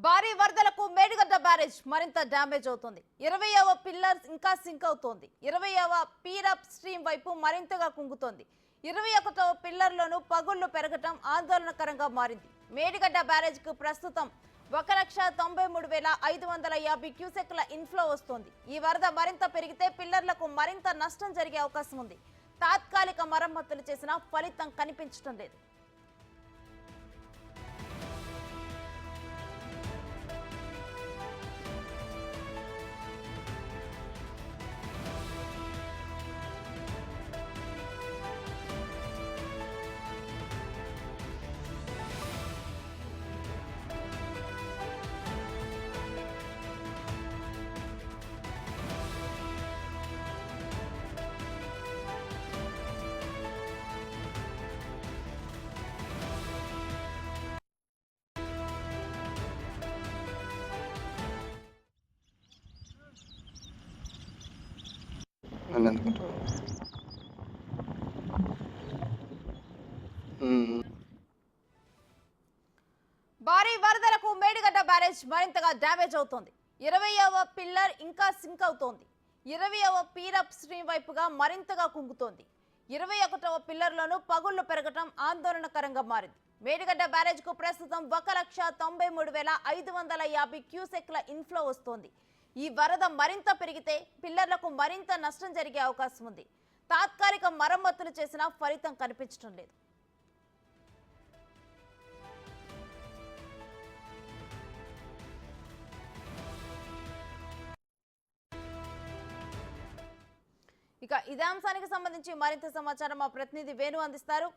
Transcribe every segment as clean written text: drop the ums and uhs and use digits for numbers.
భారీ వరదలకు మేడిగడ్డ బ్యారేజ్ మరింత డ్యామేజ్ అవుతుంది. 20వ పిల్లర్ ఇంకా సింక్ అవుతోంది. 20వ పీర్ అప్ స్ట్రీమ్ వైపు మరింతగా కుంగుతోంది. 21వ పిల్లర్లోనూ పగుళ్లు పెరగటం ఆందోళనకరంగా మారింది. మేడిగడ్డ బ్యారేజ్ కు ప్రస్తుతం 1,93,550 క్యూసెక్ల ఇన్ఫ్లో వస్తోంది. ఈ వరద మరింత పెరిగితే పిల్లర్లకు మరింత నష్టం జరిగే అవకాశం ఉంది. తాత్కాలిక మరమ్మతులు చేసినా ఫలితం కనిపించడం లేదు. అని అనుకుంటారు. భారీ వరదలకు మేడిగడ్డ బ్యారేజ్ మరింతగా డ్యామేజ్ అవుతోంది. 20వ పిల్లర్ ఇంకా సింక్ అవుతోంది. 20వ పీర్ అప్ స్ట్రీమ్ వైపుగా మరింతగా కుంగుతోంది. 21వ పిల్లర్లోనూ పగుళ్లు పెరగటం ఆందోళనకరంగా మారింది. మేడిగడ్డ బ్యారేజ్ కు ప్రస్తుతం 1,93,550 క్యూసెక్ల ఇన్ఫ్లో వస్తోంది. ఈ వరద మరింత పెరిగితే పిల్లర్లకు మరింత నష్టం జరిగే అవకాశం ఉంది. తాత్కాలిక మరమ్మతులు చేసినా ఫలితం కనిపించడం లేదు. ఇక ఇదే అంశానికి సంబంధించి మరింత సమాచారం మా ప్రతినిధి వేణు అందిస్తారు.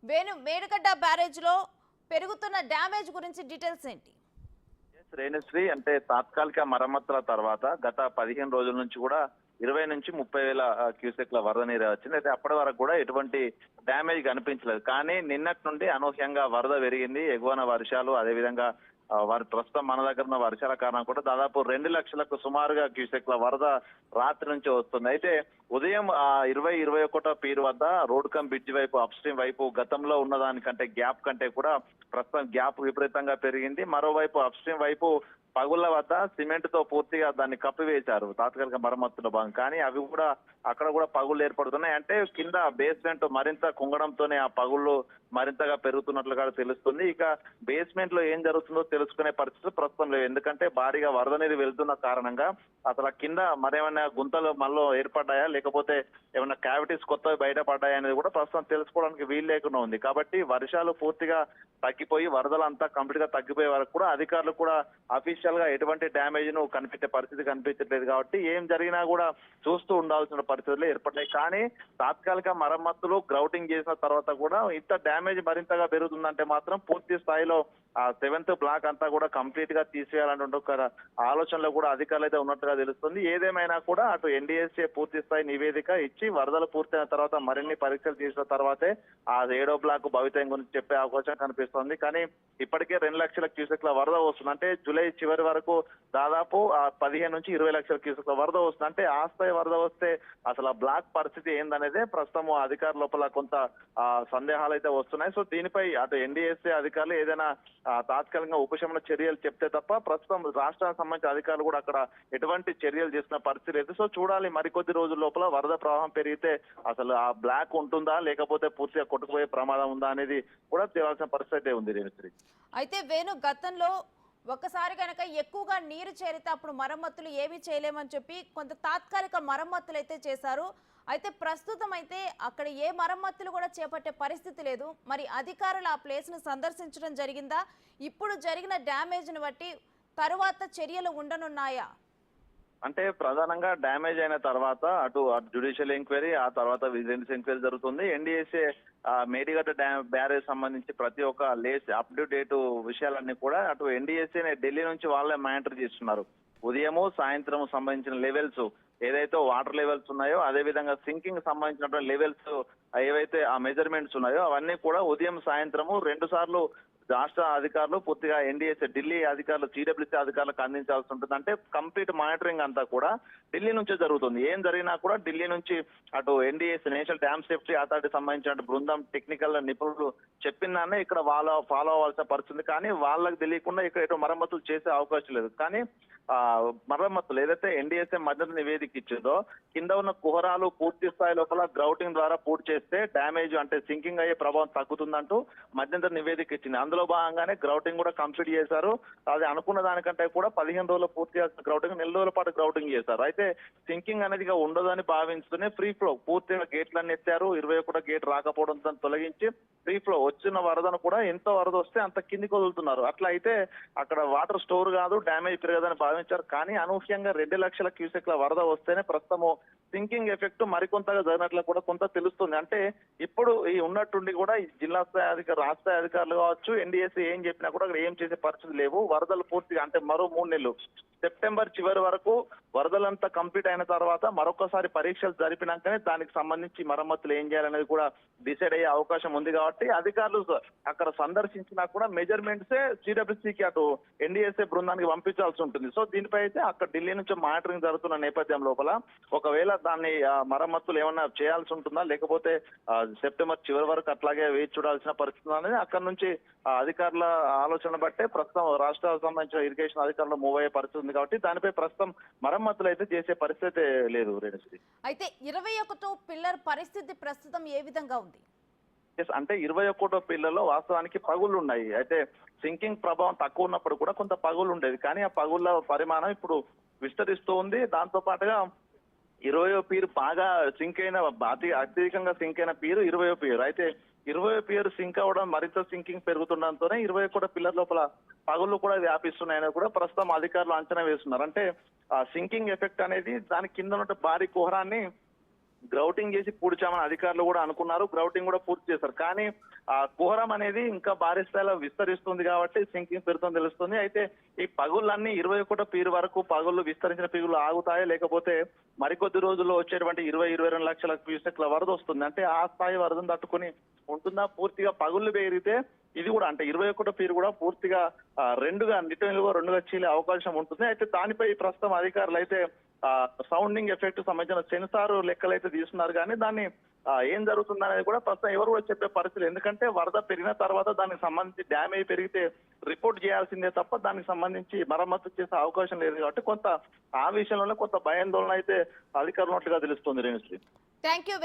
వేణు, మేడిగడ్డ బ్యారేజ్ లో పెరుగుతున్న డ్యామేజ్ గురించి డీటెయిల్స్ ఏంటి? రేణుశ్రీ, అంటే తాత్కాలిక మరమ్మతుల తర్వాత గత 15 రోజుల నుంచి కూడా 20 నుంచి 30,000 క్యూసెక్ల వరద నీరు వచ్చింది. అయితే అప్పటి వరకు కూడా ఎటువంటి డ్యామేజ్ కనిపించలేదు. కానీ నిన్నటి నుండి అనూహ్యంగా వరద పెరిగింది. ఎగువన వర్షాలు, అదేవిధంగా వారి ప్రస్తుతం మన దగ్గర ఉన్న వర్షాల కారణం కూడా దాదాపు 2 లక్షలకు సుమారుగా క్యూసెక్ల వరద రాత్రి నుంచి వస్తుంది. అయితే ఉదయం 20-21 పీర్ వద్ద రోడ్ కమ్ బ్రిడ్జ్ వైపు అప్ స్ట్రీమ్ వైపు గతంలో ఉన్న దానికంటే గ్యాప్ కంటే కూడా ప్రస్తుతం గ్యాప్ విపరీతంగా పెరిగింది. మరోవైపు అప్ స్ట్రీమ్ వైపు పగుళ్ల వద్ద సిమెంట్ తో పూర్తిగా దాన్ని కప్పివేశారు తాత్కాలిక మరమ్మతుల భాగం. కానీ అవి కూడా అక్కడ కూడా పగుళ్లు ఏర్పడుతున్నాయి. అంటే కింద బేస్మెంట్ మరింత కుంగడంతోనే ఆ పగుళ్లు మరింతగా పెరుగుతున్నట్లుగా తెలుస్తుంది. ఇక బేస్మెంట్ లో ఏం జరుగుతుందో తెలుసుకునే పరిస్థితి ప్రస్తుతం లేవు. ఎందుకంటే భారీగా వరద నీరు వెళ్తున్న కారణంగా అసలు కింద మరేమైనా గుంతలు మళ్ళీ ఏర్పడ్డాయా, లేకపోతే ఏమైనా క్యావిటీస్ కొత్తవి బయటపడ్డాయా అనేది కూడా ప్రస్తుతం తెలుసుకోవడానికి వీలు లేకుండా ఉంది. కాబట్టి వర్షాలు పూర్తిగా తగ్గిపోయి వరదలు అంతా కంప్లీట్ గా తగ్గిపోయే వరకు కూడా అధికారులు కూడా అఫీషియల్ గా ఎటువంటి డ్యామేజ్ ను కనిపించే పరిస్థితి కనిపించట్లేదు. కాబట్టి ఏం జరిగినా కూడా చూస్తూ ఉండాల్సిన పరిస్థితులు ఏర్పడ్డాయి. కానీ తాత్కాలిక మరమ్మతులు గ్రౌటింగ్ చేసిన తర్వాత కూడా ఇంత డ్యామేజ్ మరింతగా పెరుగుతుందంటే మాత్రం పూర్తి స్థాయిలో ఆ 7th బ్లాక్ అంతా కూడా కంప్లీట్ గా తీసేయాలంటే ఒక ఆలోచనలో కూడా అధికారులు అయితే ఉన్నట్టుగా తెలుస్తుంది. ఏదేమైనా కూడా అటు ఎన్డీఎస్ఏ పూర్తి స్థాయి నివేదిక ఇచ్చి వరదలు పూర్తయిన తర్వాత మరిన్ని పరీక్షలు చేసిన తర్వాతే ఆ 7వ బ్లాక్ భవితయం గురించి చెప్పే అవకాశం కనిపిస్తుంది. కానీ ఇప్పటికే 2 లక్షల క్యూసెక్ల వరద వస్తుంది. అంటే జూలై చివరి వరకు దాదాపు 15 నుంచి 20 లక్షల క్యూసెక్ల వరద వస్తుంది. అంటే ఆ స్థాయి వరద వస్తే అసలు ఆ బ్లాక్ పరిస్థితి ఏందనేదే ప్రస్తుతం అధికారుల లోపల కొంత సందేహాలు అయితే వస్తున్నాయి. సో దీనిపై అటు ఎన్డీఎస్ఏ అధికారులు ఏదైనా తాత్కాలికంగా ఉపశమన చర్యలు చెప్తే తప్ప ప్రస్తుతం రాష్ట్రానికి సంబంధించిన అధికారులు కూడా అక్కడ ఎటువంటి చర్యలు చేసిన పరిస్థితి లేదు. సో చూడాలి, మరికొద్ది రోజుల లోపల వరద ప్రవాహం పెరిగితే అసలు ఆ బ్లాక్ ఉంటుందా, లేకపోతే పూర్తిగా కొట్టుకుపోయే ప్రమాదం ఉందా అనేది కూడా తెలియాల్సిన పరిస్థితి ఉంది. రేణుశ్రీ, అయితే వేణు, గతంలో ఒకసారి కనుక ఎక్కువగా నీరు చేరితే అప్పుడు మరమ్మతులు ఏమీ చేయలేమని చెప్పి కొంత తాత్కాలిక మరమ్మతులు అయితే చేశారు. అయితే ప్రస్తుతం అయితే అక్కడ ఏ మరమ్మతులు కూడా చేపట్టే పరిస్థితి లేదు. మరి అధికారులు ఆ ప్లేస్ ను సందర్శించడం జరిగిందా? ఇప్పుడు జరిగిన డ్యామేజ్ ను బట్టి తరువాత చర్యలు ఉండనున్నాయా? అంటే ప్రధానంగా డ్యామేజ్ అయిన తర్వాత అటు జ్యుడిషియల్ ఎంక్వైరీ, ఆ తర్వాత విజిలెన్స్ ఎంక్వైరీ జరుగుతుంది. ఎన్డీఎస్ఏ మేడిగడ్డ బ్యారేజ్ సంబంధించి ప్రతి ఒక్క అప్ టు డేట్ విషయాలన్నీ కూడా అటు ఎన్డీఎస్ఏ ఢిల్లీ నుంచి వాళ్ళే మానిటర్ చేస్తున్నారు. ఉదయము సాయంత్రం సంబంధించిన లెవెల్స్ ఏదైతే వాటర్ లెవెల్స్ ఉన్నాయో, అదే విధంగా సింకింగ్ సంబంధించినటువంటి లెవెల్స్ ఏవైతే ఆ మెజర్మెంట్స్ ఉన్నాయో అవన్నీ కూడా ఉదయం సాయంత్రము 2 సార్లు రాష్ట్ర అధికారులు పూర్తిగా ఎన్డీఎస్ఏ ఢిల్లీ అధికారులు సిడబ్ల్యూసీ అధికారులకు అందించాల్సి ఉంటుంది. అంటే కంప్లీట్ మానిటరింగ్ అంతా కూడా ఢిల్లీ నుంచే జరుగుతుంది. ఏం జరిగినా కూడా ఢిల్లీ నుంచి అటు NDSA national dam safety authority సంబంధించిన బృందం టెక్నికల్ నిపుణులు చెప్పినానే ఇక్కడ ఫాలో అవ్వాల్సిన పరిస్థితి. కానీ వాళ్ళకి తెలియకుండా ఇక్కడ ఎటు మరమ్మతులు చేసే అవకాశం లేదు. కానీ మరమ్మతులు ఏదైతే ఎన్డీఎస్ఏ మద్దతు నివేదిక ఇచ్చిందో కింద ఉన్న కుహరాలు పూర్తి స్థాయి లోపల గ్రౌటింగ్ ద్వారా పూర్తి చేస్తే డ్యామేజ్ అంటే సింకింగ్ అయ్యే ప్రభావం తగ్గుతుందంటూ మధ్యంతర నివేదిక ఇచ్చింది. అందులో భాగంగానే గ్రౌటింగ్ కూడా కంప్లీట్ చేశారు. అది అనుకున్న దానికంటే కూడా 15 రోజులు పూర్తిగా గ్రౌటింగ్, 4 రోజుల పాటు గ్రౌటింగ్ చేశారు. అయితే సింకింగ్ అనేది ఇక ఉండదని భావించుతూనే ఫ్రీ ఫ్లో పూర్తిగా గేట్లన్నీ ఎత్తారు. 21 గేట్ రాకపోవడంతో తొలగించి ఫ్రీ ఫ్లో వచ్చిన వరదను కూడా ఎంత వరద వస్తే అంత కిందికి వదులుతున్నారు. అట్లా అయితే అక్కడ వాటర్ స్టోర్ కాదు, డ్యామేజ్ పెరగదని భావించారు. కానీ అనూహ్యంగా 2 లక్షల క్యూసెక్ల వరద వస్తేనే ప్రస్తుతము సింకింగ్ ఎఫెక్ట్ మరికొంతగా జరిగినట్లు కూడా కొంత తెలుస్తుంది. అంటే ఇప్పుడు ఈ ఉన్నట్టుండి కూడా ఈ జిల్లా స్థాయి అధికారులు, రాష్ట్ర స్థాయి అధికారులు కావచ్చు, ఎన్డీఎస్ఏ ఏం చెప్పినా కూడా అక్కడ ఏం చేసే పరిస్థితి లేవు. వరదలు పూర్తిగా అంటే మరో 3 నెలలు సెప్టెంబర్ చివరి వరకు వరదలంతా కంప్లీట్ అయిన తర్వాత మరొకసారి పరీక్షలు జరిపినాకనే దానికి సంబంధించి మరమ్మతులు ఏం చేయాలనేది కూడా డిసైడ్ అయ్యే అవకాశం ఉంది. కాబట్టి అధికారులు అక్కడ సందర్శించినా కూడా మెజర్మెంట్సే సిడబ్ల్యూసీకి అటు ఎన్డీఎస్ఏ బృందానికి పంపించాల్సి ఉంటుంది. సో దీనిపై అయితే అక్కడ ఢిల్లీ నుంచి మానిటరింగ్ జరుగుతున్న నేపథ్యం లోపల ఒకవేళ దాన్ని మరమ్మతులు ఏమన్నా చేయాల్సి ఉంటుందా, లేకపోతే సెప్టెంబర్ చివరి వరకు అట్లాగే వేచి చూడాల్సిన పరిస్థితి అనేది అక్కడ నుంచి అధికారుల ఆలోచన బట్టే ప్రస్తుతం రాష్ట్రాలకు సంబంధించిన ఇరిగేషన్ అధికారులు మూవ్ అయ్యే పరిస్థితి ఉంది. కాబట్టి దానిపై ప్రస్తుతం మరమ్మతులు అయితే చేసే పరిస్థితి లేదు. రేణుశ్రీ, అయితే 21వ పిల్లర్ పరిస్థితి ప్రస్తుతం ఏ విధంగా ఉంది? అంటే 21వ పిల్లర్లో వాస్తవానికి పగుళ్ళు ఉన్నాయి. అయితే సింకింగ్ ప్రభావం తక్కువ ఉన్నప్పుడు కూడా కొంత పగుళ్ళు ఉండేది. కానీ ఆ పగుళ్ళ పరిమాణం ఇప్పుడు విస్తరిస్తూ ఉంది. దాంతో పాటుగా 20వ పీరు బాగా సింక్ అయిన అత్యధికంగా సింక్ అయిన పీరు 20వ పీరు. అయితే 20వ పీరు సింక్ అవ్వడం మరింత సింకింగ్ పెరుగుతుండడంతోనే 21 పిల్లర్ లోపల పగుళ్ళు కూడా వ్యాపిస్తున్నాయని కూడా ప్రస్తుతం అధికారులు అంచనా వేస్తున్నారు. అంటే ఆ సింకింగ్ ఎఫెక్ట్ అనేది దాని కింద ఉన్న భారీ కుహరాన్ని గ్రౌటింగ్ చేసి పూడ్చామని అధికారులు కూడా అనుకున్నారు. గ్రౌటింగ్ కూడా పూర్తి చేశారు. కానీ ఆ కుహరం అనేది ఇంకా భారీ స్థాయిలో విస్తరిస్తుంది కాబట్టి సింకింగ్ పెరుగుతుంది తెలుస్తుంది. అయితే ఈ పగుళ్ళన్నీ 21 పీరు వరకు పగుళ్ళు విస్తరించిన పీగులు ఆగుతాయో, లేకపోతే మరికొద్ది రోజుల్లో వచ్చేటువంటి 20-22 లక్షల క్యూసెక్ల వరద వస్తుంది. అంటే ఆ స్థాయి వరదను తట్టుకుని ఉంటుందా? పూర్తిగా పగుళ్ళు పెరిగితే ఇది కూడా అంటే 21 పీరు కూడా పూర్తిగా రెండుగా చీలే అవకాశం ఉంటుంది. అయితే దానిపై ప్రస్తుతం అధికారులు అయితే సౌండింగ్ ఎఫెక్ట్ సంబంధించిన సెన్సార్ లెక్కలు అయితే తీసుకున్నారు. కానీ దాన్ని ఏం జరుగుతుంది అనేది కూడా ప్రస్తుతం ఎవరు కూడా చెప్పే పరిస్థితి. ఎందుకంటే వరద పెరిగిన తర్వాత దానికి సంబంధించి డ్యామేజ్ పెరిగితే రిపోర్ట్ చేయాల్సిందే తప్ప దానికి సంబంధించి మరమ్మతు చేసే అవకాశం లేదు. కాబట్టి కొంత ఆ విషయంలోనే కొంత భయాందోళన అయితే అధికారులు ఉన్నట్టుగా తెలుస్తుంది. Renusri, thank you.